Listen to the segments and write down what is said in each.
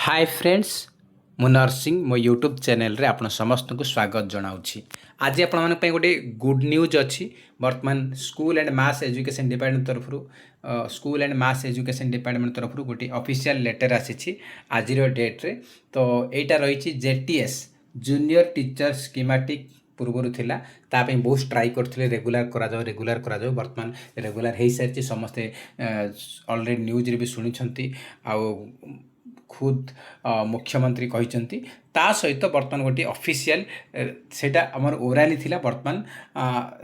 Hi friends मु नरसिंह मो YouTube channel रे आपण समस्त को स्वागत जनाऊँगी। आज आपण मानक पई गोटे गुड न्यूज अच्छी। वर्तमान school and mass education department तरफ school and mass education department तरफ गोटे ऑफिशियल लेटर आसी आज डेट रे। तो एटा रही जेटीएस जूनियर टीचर स्कीमेटिक पूर्वर थिला तापई बहुत ट्राई करते रेगुलर करा जाओ वर्तमान रेगुलर हो सारी समस्ते ऑलरेडी न्यूज रे भी शुणी आउ खुद मुख्यमंत्री कहते ता सहित बर्तमान गोटे ऑफिशियल सेटा आमर ओराली थिला वर्तमान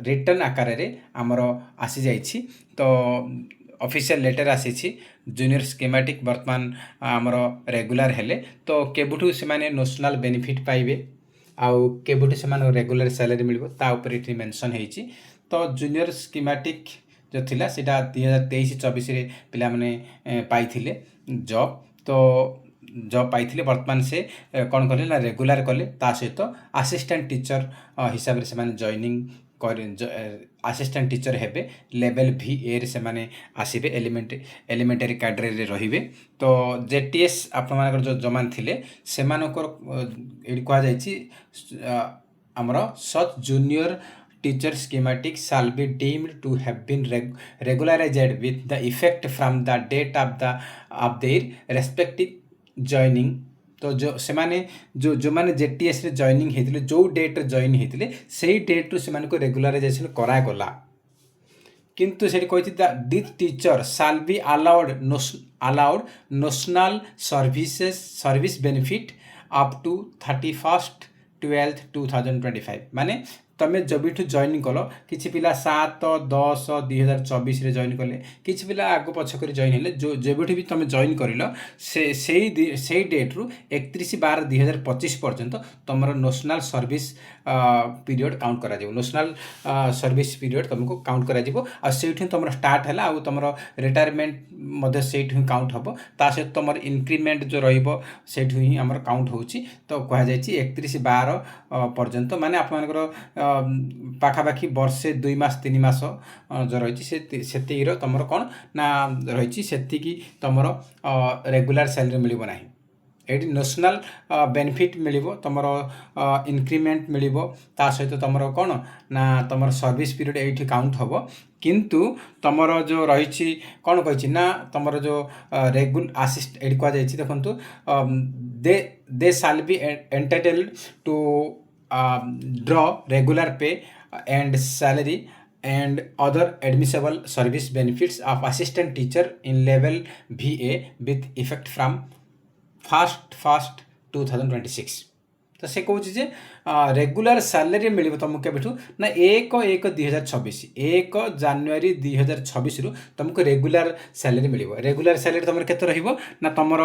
रिटर्न आकार रे आमर आसी जाइछि। तो ऑफिशियल लेटर आसी जूनियर स्कीमेटिक वर्तमान आमर रेगुलर हेले तो केबुठू से माने नेशनल बेनिफिट पाइबे आउ केबुठू से माने रेगुलर सैलरी मिलबो ता ऊपर इठी मेंशन हेछि। तो जूनियर स्कीमेटिक जो थिला सेटा 2023-24 रे पिला माने पाइथिले जॉब। तो जॉब पाइथिले वर्तमान से कौन कले ना रेगुलर कले ता सहित असिस्टेंट टीचर हिसाब से माने जॉइनिंग कर असिस्टेंट टीचर हेबे लेवल VA रे से माने आसीबे एलिमेंटरी कैडर रे रहिबे। तो जेटीएस आपण मानकर जो जमान थिले से मानकर एडी कहा जायछि हमरो सच junior teacher schematic shall be deemed to have been regularized with the effect from the date of their respective joining। तो जो से माने जो माने जेटीएस रे जॉइनिंग हेतिले जो डेट रे जॉइन हेतिले सेही डेट रू से माने को रेगुलराइजेशन करा गला। किंतु सेठी कहिति this teacher shall be allowed national service benefit up to 31/12/2025। माने तमें जब जॉइन कल किसी पिला 7/10/2024 जॉइन कले किसी पिला आग पछ कर जॉइन हेले जो जब भी तुम जॉइन कर से डेट रु 31/12/2025 पर्यंत तुम नेशनल सर्विस पीरियड काउंट करा जिवो। नेशनल सर्विस पीरियड तुमको काउंट करा जिवो आ सेठी तुम स्टार्ट है आ तुम रिटायरमेंट मध्य सेठी काउंट हम ता सहित तुम इंक्रीमेंट जो रहिबो सेठी ही हमर काउंट होउची। तो कहा जाय 31/12 पर्यंत माने आपनकर पाखापाखि वर्षे 2 मास 3 मास जो रही से तुम कौन ना रही से तुम रेगुलर सैलरी मिल ना ये नेशनल बेनिफिट मिल तुम इंक्रीमेंट मिल ता सहित तुम कौन ना तुम सर्विस पीरियड ये काउंट हम। किंतु तुम जो रही कौन कही ना तुम जो रेगुलर असिस्ट ये कह देखु दे shall be entitled to draw regular pay and salary and other admissible service benefits of assistant teacher in level VA with effect from 1st 2026। तो से कहूँ जे रेगुलर सैलरी मिल तुमको केबेठू ना 1/1/2026 1 जनवरी 2026 रु तुमको रेगुलर सैलरी मिल। रेगुलर सैलरी तुम केते रहिबो ना तुमर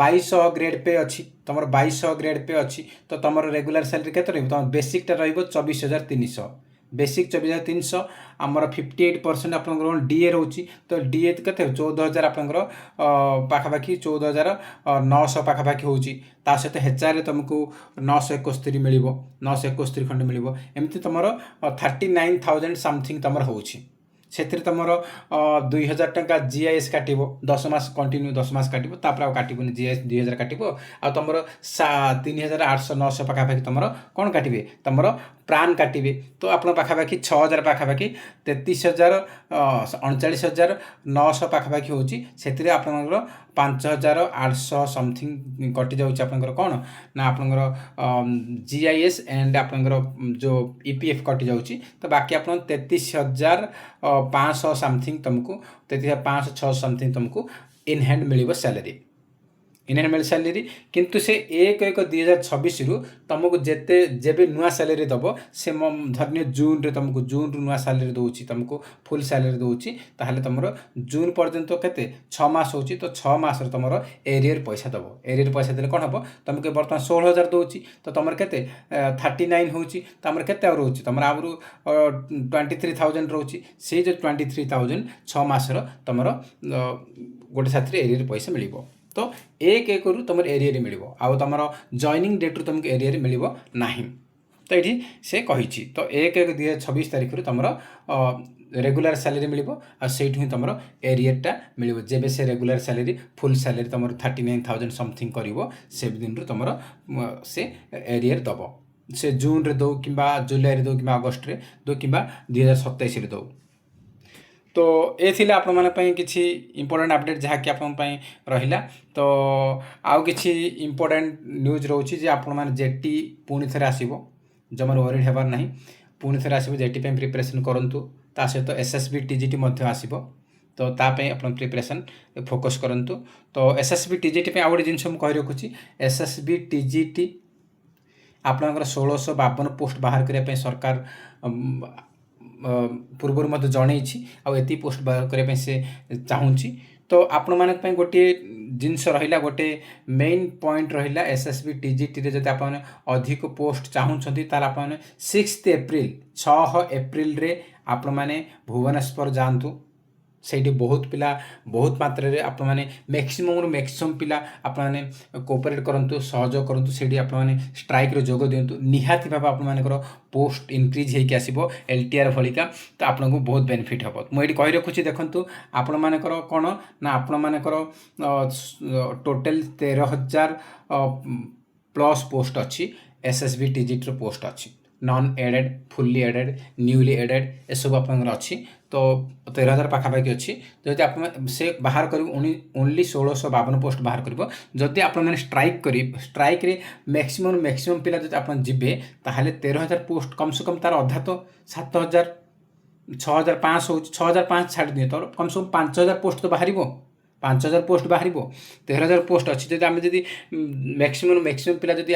2200 ग्रेड पे अच्छी तुम 2200 ग्रेड पे अच्छी तो तुम रेगुलर सैलरी केते रहिबो तुम बेसिकटा रहिबो 24,300 बेसिक 24,300 आमर 58% आपंकर डीए रोची। तो डीए केते 14,000 आपंकर पाखापाखि 14,900 पाखापाखि होची ता सहित हेचारे तुमको 971 मिल 971 खंड मिल एमती तुम 39,000 समथिंग तुम होची। से तुम 2,000 टंका जीआईएस काटो 10 मास कंटिन्यू 10 मास काटो तापर काटबनी जीआईएस 2,000 काटो आ तुम 3,800-900 पाखापाखि तुम कौन काटे तुम प्राण काटे। तो आप पाखापाखि 6,000 पाखापाखि 33,000 39,900 पाखापाखि होची से आपंकर 5,800 समथिंग कटि जाऊँ आपंकर कौन ना आपंकर जीआईएस एंड आपंकर जो ईपीएफ कटि जाऊँगी। तो बाकी आप 33,500 समथिंग तुमको 33,500-600 समथिंग तुमको in hand mill salary in hand mill salary. किंतु से 1/1/2026 रु तुमको जेते जेबे नुआ सैलरी दबो से धन्य जून रे तुमको जून रु नुआ सैलरी दोची तुमको फुल सैलरी दोची ताहले तुमरो जून पर्यंत केते 6 मास होची। तो 6 मास रे तुमरो एरियर पैसा दबो एरियर पैसा देले कोन हबो तुमके वर्तमान 16,000 दोची तो तुमर केते 39 होची तुमर केते और होची तुमर आबरु 23,000 रोची से जो 23,000 6 मास रो तुमरो गोटे साथी एरियर पैसा मिलिबो। तो 1/1 रु तुम एरिया मिल आउ तुम जॉइनिंग डेट रु तुमको एरिया मिल ना। तो ये से कही तो 1/1/2026 तारीख तुम रेगुलर सैलरी मिल आईठू ही तुम एरियरटा मिल जब से रेगुलर सैलरी फुल सैलरी तुम 39,000 समथिंग कर से दिन तुम से एरियर दब से जून रे दो कि जुलाई दो कि अगस्ट रे दो कि 2027 दो। तो ये थिले आपण माने पई किछि इंपोर्टेंट अपडेट जहाँकि आपण पई रहिला। तो आउ किछि इंपोर्टेंट न्यूज रोची जे आपण माने जेटी पुणी थरे आसीबो जमर वरीड हेबार नाही पुणी थरे आसीबो जेटी पई प्रिपरेशन करंतु ता सहित एसएसबी टीजीटी मध्य आसीबो। तो तापे अपन प्रिपरेशन फोकस करंतु। तो एसएसबी टीजीटी पे आउट जिनस हम कहि रखुची एसएसबी टीजीटी आपणकर 1652 पोस्ट बाहर करने सरकार पूर्वर मत जनई आती पोस्ट बाहर करने से चाहूँगी। तो आपण माने गोटे जिनस रहा गोटे मेन पॉइंट रहा एसएसबी टीजीटी रे जब आप अधिक पोस्ट चाहूँगी 6 एप्रिल 6 एप्रिल रे आपण माने भुवनेश्वर जातु से बहुत पिला बहुत मात्रा रे आप मैक्सिमम पिला आप कोऑपरेट करंतु सहयोग करंतु से आप स्ट्राइक रे जोग दिंतु निहाती भाव आप पोस्ट इंक्रीज होकर आसो एलटीआर भलिका। तो आपन को बहुत बेनिफिट हम मुझे कही रखुच्छी देखु आपण मानकर कौन ना आपण मानकर टोटल 13,000 प्लस पोस्ट अच्छी एसएसबी टीजीटी पोस्ट अच्छी non aided fully aided newly aided ए सब आपंकर अच्छी। तो 13,000 पाखापाखि अच्छी जदि आप से बाहर कर ओनली 1652 पोस्ट बाहर कर जदि आप स्ट्राइक कर स्ट्राइक रे मैक्सिमम पिला जब आप जीवे ताहले 13,000 पोस्ट कम से कम तार अधा तो 7,000 6,500 हो 6,500 छाड़ दिए तो कम से कम 5,000 पोस्ट तो बाहर 5,000 पोस्ट बाहर 13,000 पोस्ट अच्छी जब आम जी मैक्सिमम पिला जब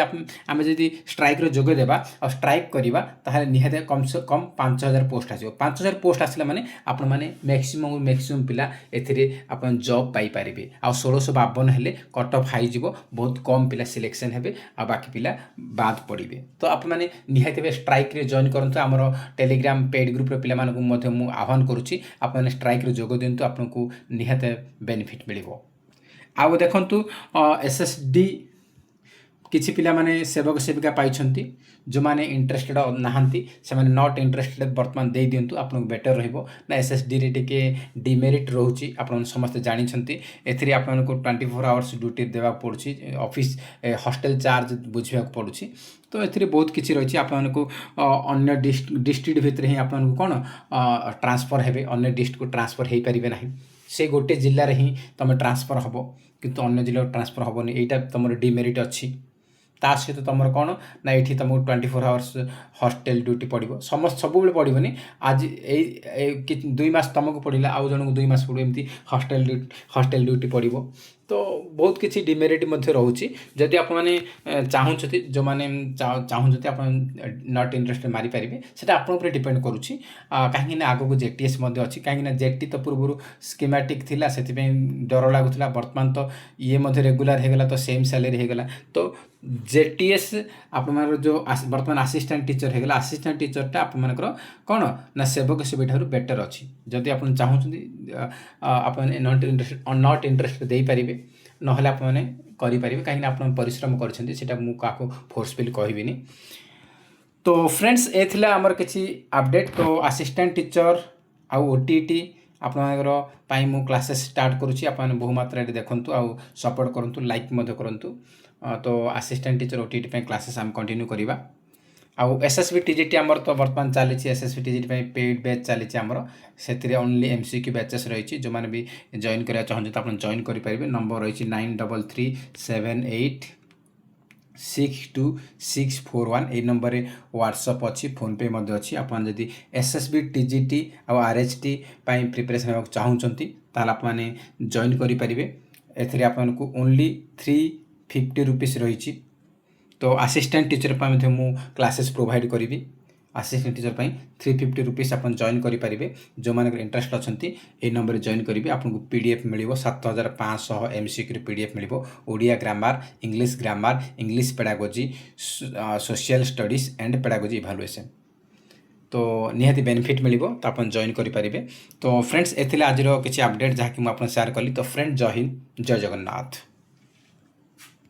आम जी स्ट्राइक जोग देवा और स्ट्राइक करवा ताहले निहाती कम से कम 5,000 पोस्ट आसो 5,000 पोस्ट आसला माने आपण माने मैक्सिमम पिला एथिरे आपण जॉब पाई पारिबे आ 1652 हेले कट ऑफ हाई जीवो बहुत कम पिला सिलेक्शन हेबे आ बाकी पिला बाद पड़िबे। तो आप माने निहाती स्ट्राइक रे जॉइन करंतु हमरो टेलीग्राम पेड ग्रुप रे पिला मानकु मधे मु आह्वान करूची आप माने स्ट्राइक रे जोग दियंतु आपनको निहाती बेनिफिट मिलिबो। आउ देखंतु एसएसडी किछि पिला माने सेवक सेविका पाइछंती जो माने इंटरेस्टेड नाहंती से माने नॉट इंटरेस्टेड वर्तमान दे दियंतु आपन बेटर रहइबो ना एसएसडी रे टिके डिमेरिट रहउची आपन समस्त जानि छंती एथिरे आपन को 24 आवर्स ड्यूटी देवा पड़ुची ऑफिस हॉस्टल चार्ज बुझिया पड़ुची। तो एथिरे बहुत किछि रहिछि आपन को अन्य डिस्ट्रिक्ट भितर ही आपन को कोन ट्रांसफर हेबे अन्य डिस्ट्रिक्ट को ट्रांसफर हेइ परिबे नाही से गोटे जिले में ही तुम ट्रांसफर हम किंतु अन्य जिले ट्रांसफर हेनी यहाँ तुम डिमेरिट अच्छी ता सहित तुम कौन ना ये तुमको 24 आवर्स हॉस्टेल ड्यूटी पड़ो समस्त सब पड़ोनी आज 2 मास तुमको पड़ा आउ जन को 2 मास पड़ो एमती हॉस्टेल ड्यूटी पड़ो। तो बहुत किसी डिमेरिट रोचे जदि आप चाहूँगी जो मैंने चाहूँगी आप नॉट इंटरेस्टेड मारी पारे से आप डिपेंड करुच्ची कहीं आगक जेटीएस अच्छी कहीं जेटी तो पूर्व स्कीमेटिक थिला से डर लगुला बर्तमान तो ये रेगुलर होगला तो सेम सैलरी होगला। तो जेटीएस आप जो बर्तमान असिस्टेंट टीचर होगला असिस्टेंट टीचरटा आप कौन ना सेवक सेवी ठार बेटर अच्छी जदि आप चाहूँगी आप नॉट इंटरेस्टेड दे पारे नहले आप करें कहीं आप परिश्रम कर फोर्सफुली कहबिनी। तो फ्रेंड्स ए थिला हमर किछि अपडेट। तो असिस्टेंट टीचर आउ ओटीटी आपनकर मु क्लासेस स्टार्ट करुच्ची आप बहुमात्रा देखंतु आउ सपोर्ट करंतु लाइक मध्य करंतु। तो असिस्टेंट टीचर ओटीटी क्लासेस आम कंटिन्यू करिबा आउ एसएसबी टीजीटी आमर तो वर्तमान चली एसएसबी टीजीटी पेड बैच चली आमर से ओनली एमसीक्यू बैचेस रही जो मैंने भी जॉइन करा चाहते तो आप जॉइन करेंगे। नंबर रही 9337862641 ये नंबर रे व्हाट्सएप अच्छी फोनपे अच्छी आप जब एसएसबी टीजीटी आउ आरएचटी प्रिपरेशन होगा चाहूँगी आप जॉइन करेंगे। एथिरे आपको ओनली 350 रुपीस रही। तो असिस्टेंट टीचर पर मु क्लासेस प्रोवाइड करी असिस्टेंट टीचर पर 350 रुपीस आप जॉइन करेंगे जो मैंने इंटरेस्ट अच्छा ये नंबर जॉइन करेंगे आपको PDF mill 7,500 MCQ PDF mill Odia grammar English pedagogy social studies and pedagogy evaluation. तो निहाती बेनिफिट मिल तो आप जॉइन करेंगे। तो फ्रेंड्स एथिले आज किसी अपडेट जहाँकि मुझे शेयर कली। तो फ्रेंड जय हिंद जय जगन्नाथ।